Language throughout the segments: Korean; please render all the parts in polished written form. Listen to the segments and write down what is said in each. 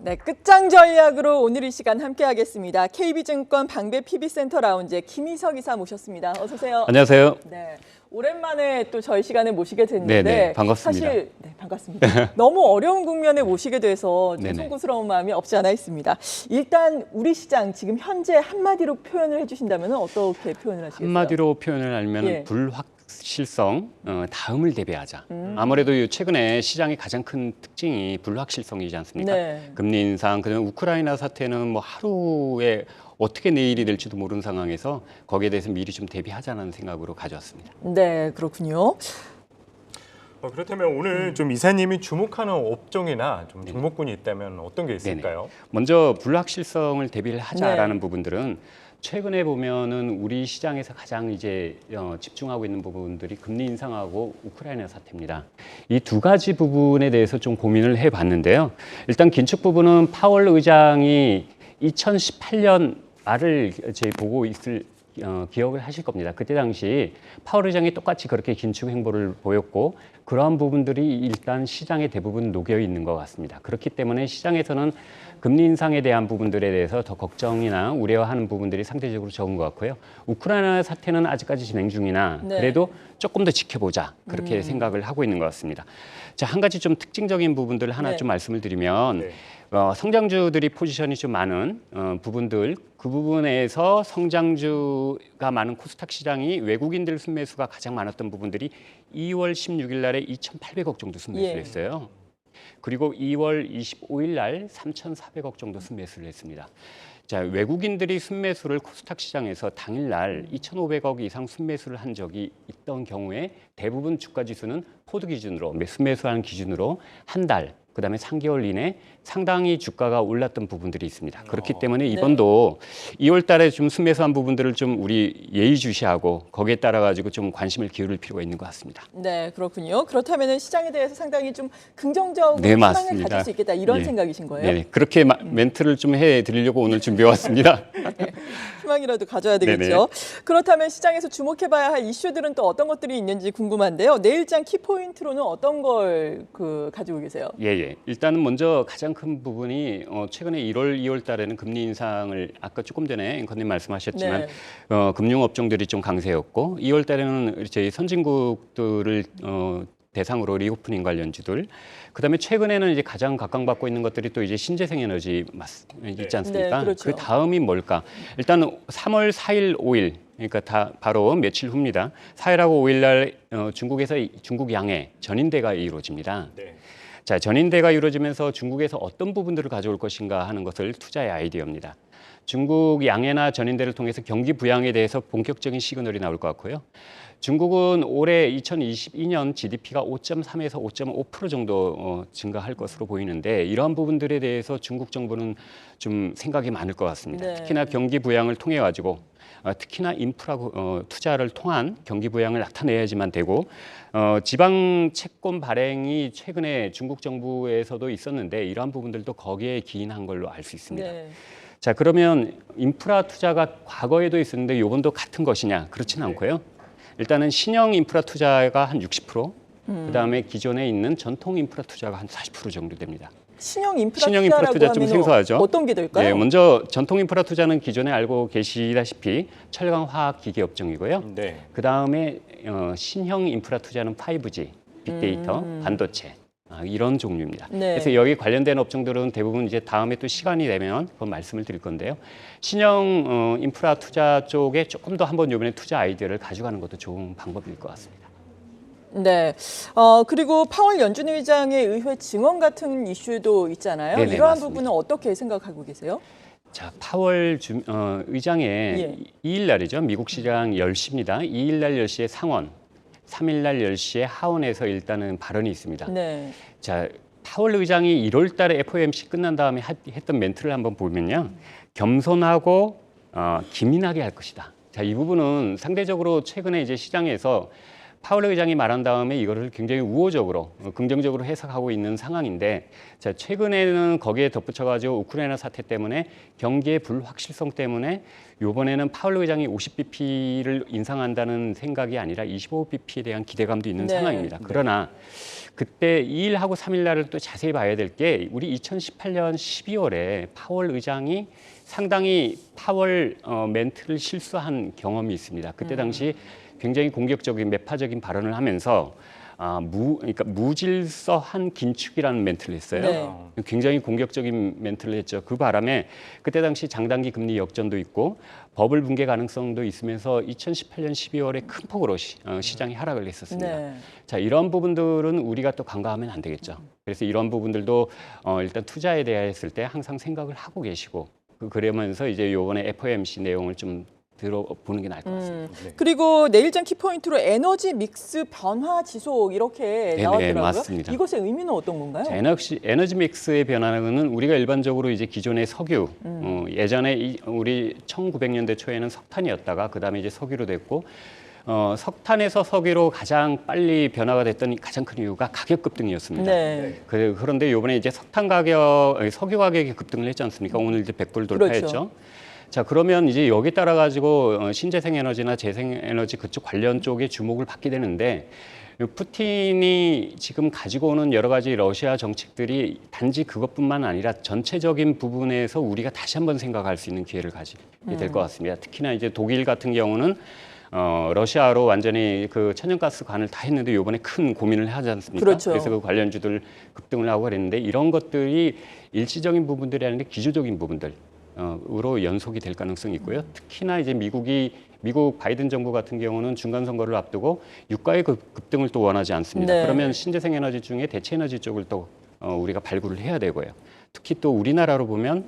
네, 끝장 전략으로 오늘 이 시간 함께하겠습니다. KB증권 방배 PB센터 라운지의 김희석 이사 모셨습니다. 어서 오세요. 안녕하세요. 네, 오랜만에 또 저희 시간에 모시게 됐는데 네네, 반갑습니다. 사실 반갑습니다. 너무 어려운 국면에 모시게 돼서 좀 네네. 송구스러운 마음이 없지 않아 있습니다. 일단 우리 시장 지금 현재 한마디로 표현을 해주신다면 어떻게 표현을 하시겠어요? 한마디로 표현을 하면 예. 불확실성, 다음을 대비하자. 아무래도 최근에 시장의 가장 큰 특징이 불확실성이지 않습니까? 네. 금리 인상, 그다음에 우크라이나 사태는 뭐 하루에 어떻게 내일이 될지도 모르는 상황에서 거기에 대해서 미리 좀 대비하자는 생각으로 가져왔습니다. 네, 그렇군요. 그렇다면 오늘 좀 이사님이 주목하는 업종이나 좀 종목군이 있다면 어떤 게 있을까요? 먼저 불확실성을 대비를 하자라는 네. 부분들은 최근에 보면은 우리 시장에서 가장 이제 집중하고 있는 부분들이 금리 인상하고 우크라이나 사태입니다. 이 두 가지 부분에 대해서 좀 고민을 해봤는데요. 일단 긴축 부분은 파월 의장이 2018년 말을 저희 보고 있을 기억을 하실 겁니다. 그때 당시 파월 의장이 똑같이 그렇게 긴축 행보를 보였고 그러한 부분들이 일단 시장에 대부분 녹여 있는 것 같습니다. 그렇기 때문에 시장에서는 금리 인상에 대한 부분들에 대해서 더 걱정이나 우려하는 부분들이 상대적으로 적은 것 같고요. 우크라이나 사태는 아직까지 진행 중이나 네. 그래도 조금 더 지켜보자 그렇게 생각을 하고 있는 것 같습니다. 자, 한 가지 좀 특징적인 부분들을 하나 네. 좀 말씀을 드리면 네. 성장주들이 포지션이 좀 많은 부분들 그 부분에서 성장주가 많은 코스닥 시장이 외국인들 순매수가 가장 많았던 부분들이 2월 16일 날에 2,800억 정도 순매수를 예. 했어요. 그리고 2월 25일 날 3,400억 정도 순매수를 했습니다. 자, 외국인들이 순매수를 코스닥 시장에서 당일날 2,500억 이상 순매수를 한 적이 있던 경우에 대부분 주가 지수는 포드 기준으로 순매수하는 기준으로 한 달, 그다음에 3개월 이내 상당히 주가가 올랐던 부분들이 있습니다. 그렇기 때문에 이번도 2월 달에 좀 순매수한 부분들을 좀 우리 예의주시하고 거기에 따라 가지고 좀 관심을 기울일 필요가 있는 것 같습니다. 네, 그렇군요. 그렇다면 시장에 대해서 상당히 좀 긍정적으로 네, 희망을 맞습니다. 가질 수 있겠다 이런 예. 생각이신 거예요? 네, 그렇게 멘트를 좀 해드리려고 오늘 준비해 왔습니다. 희망이라도 가져야 되겠죠. 그렇다면 시장에서 주목해봐야 할 이슈들은 또 어떤 것들이 있는지 궁금한데요. 내일장 키포인트로는 어떤 걸 가지고 계세요? 예. 일단은 먼저 가장 큰 부분이 최근에 1월, 2월 달에는 금리 인상을 아까 조금 전에 앵커님 말씀하셨지만 네. 금융 업종들이 좀 강세였고 2월 달에는 저희 선진국들을 대상으로 리오프닝 관련주들, 그다음에 최근에는 이제 가장 각광받고 있는 것들이 또 이제 신재생 에너지 있지 않습니까? 네, 그렇죠. 그 다음이 뭘까? 일단 3월 4일, 5일 그러니까 다 바로 며칠 후입니다. 4일하고 5일 날 중국에서 중국 양해 전인대가 이루어집니다. 네. 자, 전인대가 이루어지면서 중국에서 어떤 부분들을 가져올 것인가 하는 것을 투자의 아이디어입니다. 중국 양해나 전인대를 통해서 경기 부양에 대해서 본격적인 시그널이 나올 것 같고요. 중국은 올해 2022년 GDP가 5.3에서 5.5% 정도 증가할 것으로 보이는데 이러한 부분들에 대해서 중국 정부는 좀 생각이 많을 것 같습니다. 네. 특히나 경기 부양을 통해 가지고 특히나 인프라 투자를 통한 경기 부양을 나타내야지만 되고 지방 채권 발행이 최근에 중국 정부에서도 있었는데 이러한 부분들도 거기에 기인한 걸로 알 수 있습니다. 네. 자, 그러면 인프라 투자가 과거에도 있었는데 이번도 같은 것이냐? 그렇지는 않고요. 일단은 신형 인프라 투자가 한 60%, 그다음에 기존에 있는 전통 인프라 투자가 한 40% 정도 됩니다. 신형 인프라 신형 인프라 투자라고 투자 좀 하면 생소하죠? 어떤 게 될까요? 네, 먼저 전통 인프라 투자는 기존에 알고 계시다시피 철강 화학 기계 업종이고요. 네. 그다음에 신형 인프라 투자는 5G, 빅데이터, 반도체 이런 종류입니다. 네. 그래서 여기 관련된 업종들은 대부분 이제 다음에 또 시간이 되면 그건 말씀을 드릴 건데요. 신형 인프라 투자 쪽에 조금 더 한번 이번에 투자 아이디어를 가져가는 것도 좋은 방법일 것 같습니다. 네. 그리고 파월 연준 의장의 의회 증언 같은 이슈도 있잖아요. 네네, 이러한 맞습니다. 부분은 어떻게 생각하고 계세요? 자, 파월 의장의 예. 2일 날이죠. 미국 시장 10시입니다. 2일 날 10시에 상원, 3일 날 10시에 하원에서 일단은 발언이 있습니다. 네. 자, 파월 의장이 1월 달에 FOMC 끝난 다음에 했던 멘트를 한번 보면요. 겸손하고 기민하게 할 것이다. 자, 이 부분은 상대적으로 최근에 이제 시장에서 파월 의장이 말한 다음에 이거를 굉장히 우호적으로 긍정적으로 해석하고 있는 상황인데 자, 최근에는 거기에 덧붙여가지고 우크라이나 사태 때문에 경기의 불확실성 때문에 이번에는 파월 의장이 50bp를 인상한다는 생각이 아니라 25bp에 대한 기대감도 있는 네. 상황입니다. 그러나 그때 2일하고 3일 날을 또 자세히 봐야 될 게 우리 2018년 12월에 파월 의장이 상당히 파월 멘트를 실수한 경험이 있습니다. 그때 당시 굉장히 공격적인 매파적인 발언을 하면서 그러니까 무질서한 긴축이라는 멘트를 했어요. 굉장히 공격적인 멘트를 했죠. 그 바람에 그때 당시 장단기 금리 역전도 있고 버블 붕괴 가능성도 있으면서 2018년 12월에 큰 폭으로 시장이 하락을 했었습니다. 네. 자, 이런 부분들은 우리가 또 간과하면 안 되겠죠. 그래서 이런 부분들도 일단 투자에 대했을 때 항상 생각을 하고 계시고 그러면서 이제 이번에 FOMC 내용을 좀 들어보는 게 나을 것 같습니다. 그리고 내일장 키포인트로 에너지 믹스 변화 지속 이렇게 네네, 나왔더라고요. 맞습니다. 이것의 의미는 어떤 건가요? 자, 에너지 믹스의 변화는 우리가 일반적으로 이제 기존의 석유, 예전에 우리 1900년대 초에는 석탄이었다가 그다음에 이제 석유로 됐고 석탄에서 석유로 가장 빨리 변화가 됐던 가장 큰 이유가 가격 급등이었습니다. 네. 그런데 이번에 이제 석유 가격이 급등을 했지 않습니까? 오늘 이제 100불 돌파했죠. 그렇죠. 자, 그러면 이제 여기 따라 가지고 신재생 에너지나 재생 에너지 그쪽 관련 쪽에 주목을 받게 되는데 푸틴이 지금 가지고 오는 여러 가지 러시아 정책들이 단지 그것뿐만 아니라 전체적인 부분에서 우리가 다시 한번 생각할 수 있는 기회를 가지게 될 것 같습니다. 특히나 이제 독일 같은 경우는 러시아로 완전히 그 천연가스 관을 다 했는데 이번에 큰 고민을 하지 않습니까? 그렇죠. 그래서 그 관련주들 급등을 하고 그랬는데 이런 것들이 일시적인 부분들이 아닌데 기조적인 부분들. 으로 연속이 될 가능성이 있고요. 특히나 이제 미국 바이든 정부 같은 경우는 중간 선거를 앞두고 유가의 급등을 또 원하지 않습니다. 네. 그러면 신재생 에너지 중에 대체 에너지 쪽을 또 우리가 발굴을 해야 되고요. 특히 또 우리나라로 보면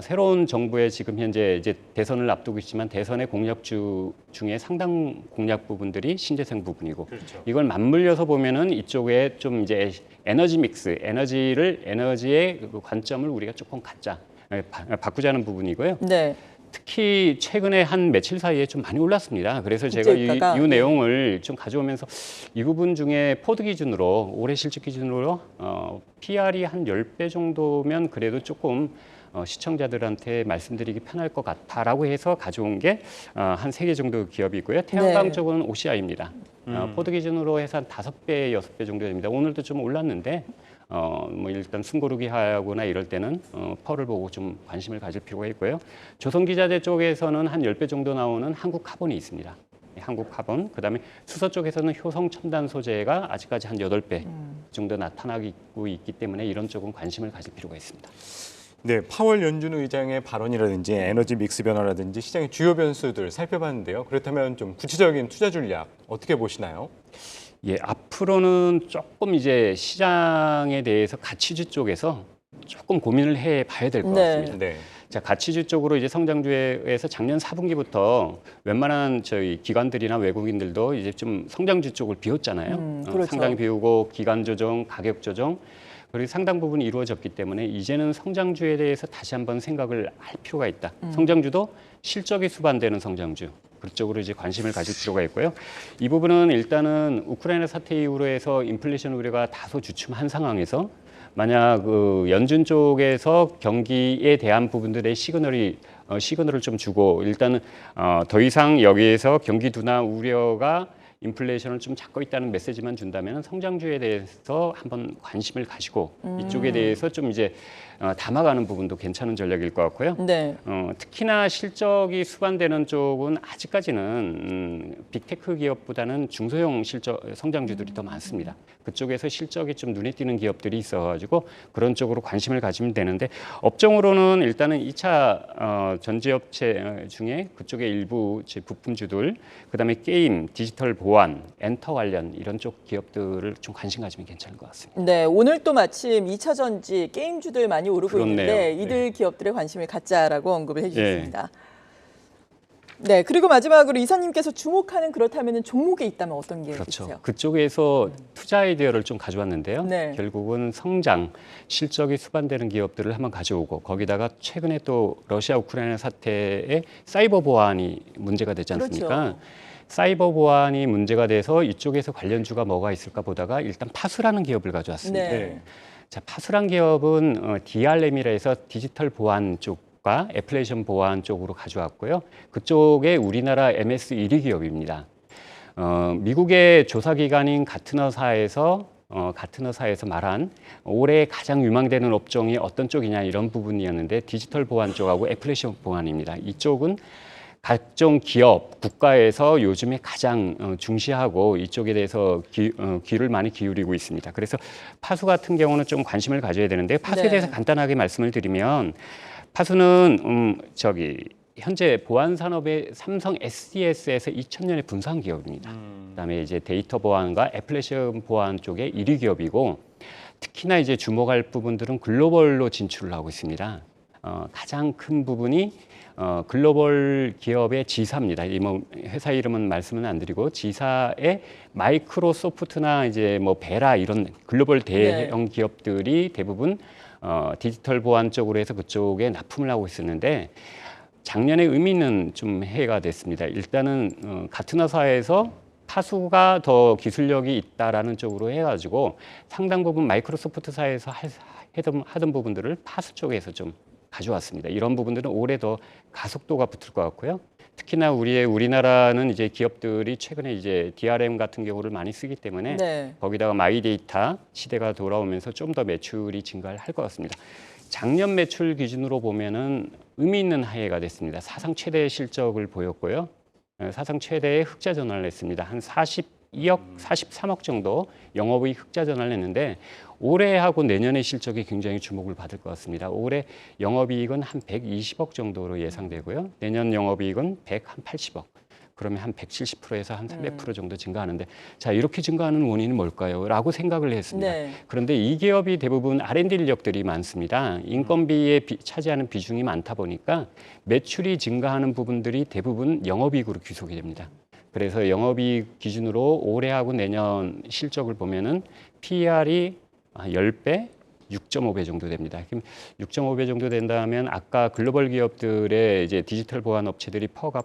새로운 정부의 지금 현재 이제 대선을 앞두고 있지만 대선의 공약주 중에 상당 공약 부분들이 신재생 부분이고 그렇죠. 이걸 맞물려서 보면은 이쪽에 좀 이제 에너지 믹스, 에너지의 그 관점을 우리가 조금 바꾸자는 부분이고요. 네. 특히 최근에 한 며칠 사이에 좀 많이 올랐습니다. 그래서 제가 국제유가가, 이 내용을 좀 가져오면서 이 부분 중에 포드 기준으로 올해 실적 기준으로 PR이 한 10배 정도면 그래도 조금 시청자들한테 말씀드리기 편할 것 같다라고 해서 가져온 게 한 3개 정도 기업이 있고요. 태양광 네. 쪽은 OCI입니다. 포드 기준으로 해서 한 5배, 6배 정도 됩니다. 오늘도 좀 올랐는데 뭐 일단 숨고르기 하거나 이럴 때는 펄을 보고 좀 관심을 가질 필요가 있고요. 조선기자재 쪽에서는 한 10배 정도 나오는 한국카본이 있습니다. 한국카본, 그다음에 수소 쪽에서는 효성 첨단 소재가 아직까지 한 8배 정도 나타나고 있기 때문에 이런 쪽은 관심을 가질 필요가 있습니다. 네, 파월 연준 의장의 발언이라든지 에너지 믹스 변화라든지 시장의 주요 변수들 살펴봤는데요. 그렇다면 좀 구체적인 투자 전략 어떻게 보시나요? 예, 앞으로는 조금 이제 시장에 대해서 가치주 쪽에서 조금 고민을 해봐야 될 것 같습니다. 네. 자, 가치주 쪽으로 이제 성장주에서 작년 4분기부터 웬만한 저희 기관들이나 외국인들도 이제 좀 성장주 쪽을 비웠잖아요. 그렇죠. 상당히 비우고 기간 조정, 가격 조정 그리고 상당 부분 이루어졌기 때문에 이제는 성장주에 대해서 다시 한번 생각을 할 필요가 있다. 성장주도 실적이 수반되는 성장주. 그쪽으로 이제 관심을 가질 필요가 있고요. 이 부분은 일단은 우크라이나 사태 이후로 해서 인플레이션 우려가 다소 주춤한 상황에서 만약 그 연준 쪽에서 경기에 대한 부분들의 시그널을 좀 주고 일단은 더 이상 여기에서 경기 둔화 우려가 인플레이션을 좀 잡고 있다는 메시지만 준다면 성장주에 대해서 한번 관심을 가지고 이쪽에 대해서 좀 이제 담아가는 부분도 괜찮은 전략일 것 같고요. 네. 특히나 실적이 수반되는 쪽은 아직까지는 빅테크 기업보다는 중소형 성장주들이 더 많습니다. 그쪽에서 실적이 좀 눈에 띄는 기업들이 있어가지고 그런 쪽으로 관심을 가지면 되는데 업종으로는 일단은 2차 전지업체 중에 그쪽의 일부 부품주들, 그다음에 게임, 디지털 보안, 엔터 관련 이런 쪽 기업들을 좀 관심 가지면 괜찮을 것 같습니다. 네, 오늘 또 마침 2차 전지 게임주들 많이 오르고 그렇네요. 있는데 이들 기업들에 관심을 갖자라고 언급을 해주셨습니다. 네, 그리고 마지막으로 이사님께서 주목하는 그렇다면 종목에 있다면 어떤 게 그렇죠. 있으세요? 그쪽에서 투자 아이디어를 좀 가져왔는데요. 네. 결국은 성장, 실적이 수반되는 기업들을 한번 가져오고 거기다가 최근에 또 러시아 우크라이나 사태에 사이버 보안이 문제가 되지 않습니까? 그렇죠. 사이버 보안이 문제가 돼서 이쪽에서 관련주가 뭐가 있을까 보다가 일단 파수라는 기업을 가져왔습니다. 네. 자, 파수란 기업은 DRM이라 해서 디지털 보안 쪽과 애플리케이션 보안 쪽으로 가져왔고요. 그쪽에 우리나라 MS 1위 기업입니다. 미국의 조사기관인 가트너사에서 말한 올해 가장 유망되는 업종이 어떤 쪽이냐 이런 부분이었는데 디지털 보안 쪽하고 애플리케이션 보안입니다. 이쪽은 각종 기업, 국가에서 요즘에 가장 중시하고 이쪽에 대해서 귀를 많이 기울이고 있습니다. 그래서 파수 같은 경우는 좀 관심을 가져야 되는데 파수에 네. 대해서 간단하게 말씀을 드리면 파수는 현재 보안 산업의 삼성 SDS에서 2000년에 분사한 기업입니다. 그다음에 이제 데이터 보안과 애플리케이션 보안 쪽의 1위 기업이고 특히나 이제 주목할 부분들은 글로벌로 진출을 하고 있습니다. 가장 큰 부분이 글로벌 기업의 지사입니다. 회사 이름은 말씀은 안 드리고 지사의 마이크로소프트나 이제 베라 이런 글로벌 대형 기업들이 대부분 디지털 보안 쪽으로 해서 그쪽에 납품을 하고 있었는데 작년에 의미 있는 좀 해가 됐습니다. 일단은 가트너사에서 파수가 더 기술력이 있다라는 쪽으로 해가지고 상당 부분 마이크로소프트사에서 하던 부분들을 파수 쪽에서 좀 가져왔습니다. 이런 부분들은 올해 더 가속도가 붙을 것 같고요. 특히나 우리나라는 이제 기업들이 최근에 이제 DRM 같은 경우를 많이 쓰기 때문에 네. 거기다가 마이데이터 시대가 돌아오면서 좀 더 매출이 증가할 것 같습니다. 작년 매출 기준으로 보면은 의미 있는 한 해가 됐습니다. 사상 최대 실적을 보였고요. 사상 최대의 흑자 전환을 했습니다. 한 42억, 43억 정도 영업이익 흑자 전환을 했는데 올해하고 내년의 실적이 굉장히 주목을 받을 것 같습니다. 올해 영업이익은 한 120억 정도로 예상되고요. 내년 영업이익은 180억. 그러면 한 170%에서 한 300% 정도 증가하는데 자 이렇게 증가하는 원인은 뭘까요? 라고 생각을 했습니다. 네. 그런데 이 기업이 대부분 R&D 인력들이 많습니다. 인건비에 차지하는 비중이 많다 보니까 매출이 증가하는 부분들이 대부분 영업이익으로 귀속이 됩니다. 그래서 영업이익 기준으로 올해하고 내년 실적을 보면은 PER이 10배, 6.5배 정도 됩니다. 그럼 6.5배 정도 된다면 아까 글로벌 기업들의 이제 디지털 보안 업체들이 퍼가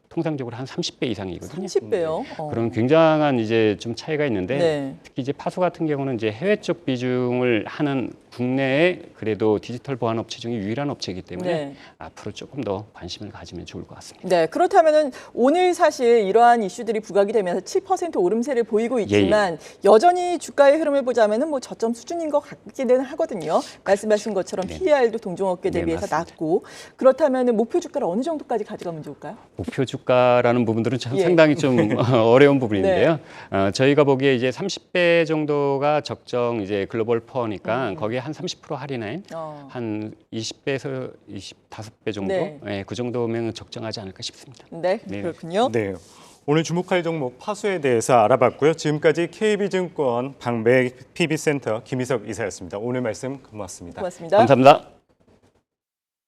통상적으로 한 30배 이상이거든요. 30배요? 그런 굉장한 이제 좀 차이가 있는데 네. 특히 이제 파수 같은 경우는 이제 해외 쪽 비중을 하는 국내에 그래도 디지털 보안 업체 중에 유일한 업체이기 때문에 네. 앞으로 조금 더 관심을 가지면 좋을 것 같습니다. 네, 그렇다면은 오늘 사실 이러한 이슈들이 부각이 되면서 7% 오름세를 보이고 있지만 여전히 주가의 흐름을 보자면은 저점 수준인 것 같기는 하거든요. 말씀하신 것처럼 네. PER도 동종업계 네, 대비해서 맞습니다. 낮고 그렇다면은 목표 주가를 어느 정도까지 가져가면 좋을까요? 목표 주가라는 부분들은 참 예. 상당히 좀 어려운 부분인데요. 저희가 보기에 이제 30배 정도가 적정 이제 글로벌 퍼니까 거기에 한 30% 할인해 한 20배에서 25배 정도 네. 네, 그 정도면 적정하지 않을까 싶습니다. 네, 네. 그렇군요. 네. 오늘 주목할 종목 파수에 대해서 알아봤고요. 지금까지 KB증권 방배 PB센터 김희석 이사였습니다. 오늘 말씀 고맙습니다. 고맙습니다. 감사합니다.